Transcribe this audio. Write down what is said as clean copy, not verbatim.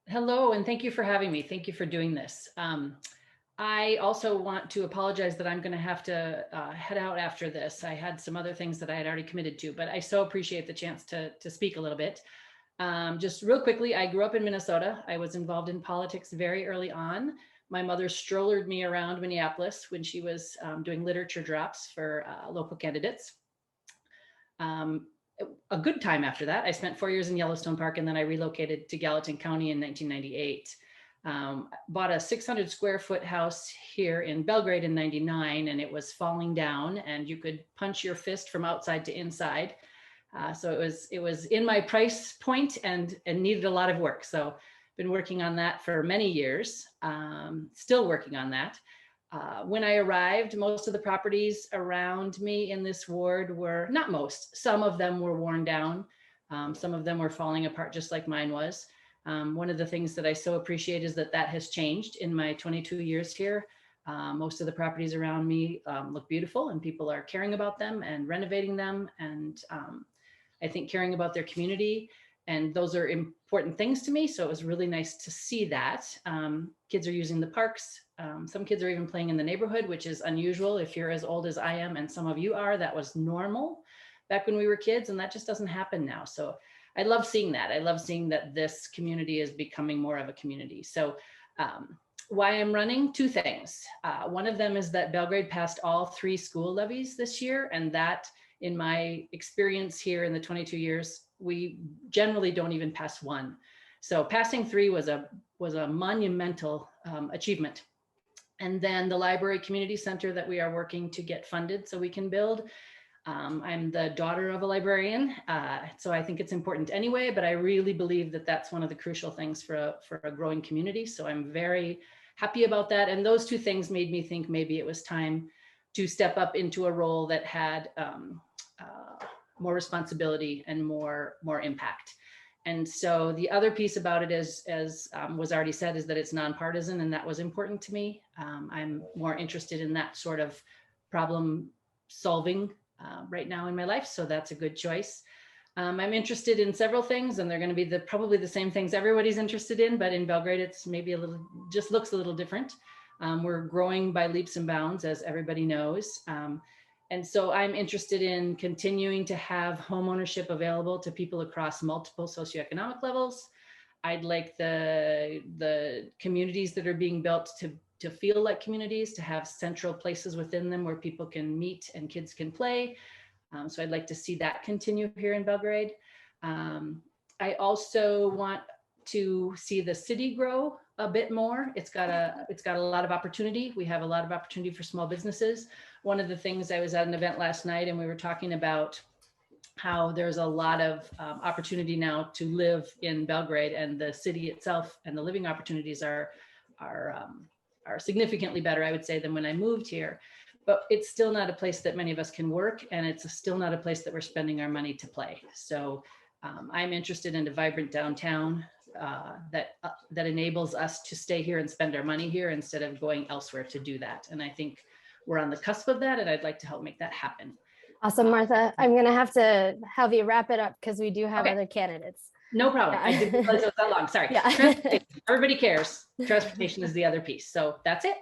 Hello, and thank you for having me. Thank you for doing this. I also want to apologize that I'm going to have to head out after this. I had some other things that I had already committed to, but I so appreciate the chance to speak a little bit. Just real quickly, I grew up in Minnesota. I was involved in politics very early on. My mother strollered me around Minneapolis when she was doing literature drops for local candidates. Um, a good time after that. I spent 4 years in Yellowstone Park, and then I relocated to Gallatin County in 1998. Bought a 600 square foot house here in Belgrade in 99, and it was falling down, and you could punch your fist from outside to inside. So it was in my price point and needed a lot of work. So been working on that for many years, still working on that. When I arrived, most of the properties around me in this ward were, not most, some of them were worn down. Some of them were falling apart just like mine was. One of the things that I so appreciate is that has changed in my 22 years here. Most of the properties around me look beautiful, and people are caring about them and renovating them, and I think caring about their community. And those are important things to me. So it was really nice to see that. Kids are using the parks. Some kids are even playing in the neighborhood, which is unusual. If you're as old as I am, and some of you are, that was normal back when we were kids, and that just doesn't happen now. So I love seeing that. I love seeing that this community is becoming more of a community. So why I'm running, two things. One of them is that Belgrade passed all 3 school levies this year, and that, in my experience here in the 22 years, we generally don't even pass one. So passing 3 was a monumental achievement. And then the library community center that we are working to get funded so we can build. I'm the daughter of a librarian, so I think it's important anyway, but I really believe that that's one of the crucial things for a growing community. So I'm very happy about that. And those 2 things made me think maybe it was time to step up into a role that had more responsibility and more impact. And so the other piece about it is, as was already said, is that it's nonpartisan, and that was important to me. I'm more interested in that sort of problem solving right now in my life, so that's a good choice. I'm interested in several things, and they're going to be probably the same things everybody's interested in, but in Belgrade, it's maybe just looks a little different. We're growing by leaps and bounds, as everybody knows. And so I'm interested in continuing to have home ownership available to people across multiple socioeconomic levels. I'd like the communities that are being built to feel like communities, to have central places within them where people can meet and kids can play. So I'd like to see that continue here in Belgrade. I also want to see the city grow a bit more. It's got a lot of opportunity. We have a lot of opportunity for small businesses. One of the things, I was at an event last night, and we were talking about how there's a lot of opportunity now to live in Belgrade, and the city itself and the living opportunities are significantly better, I would say, than when I moved here. But it's still not a place that many of us can work, and it's still not a place that we're spending our money to play. So I'm interested in a vibrant downtown that enables us to stay here and spend our money here instead of going elsewhere to do that. And I think we're on the cusp of that, and I'd like to help make that happen. Awesome, Martha. I'm going to have you wrap it up because we do have other candidates. No problem. Yeah. I didn't realize it was that long. Sorry. Yeah. Everybody cares. Transportation is the other piece. So that's it.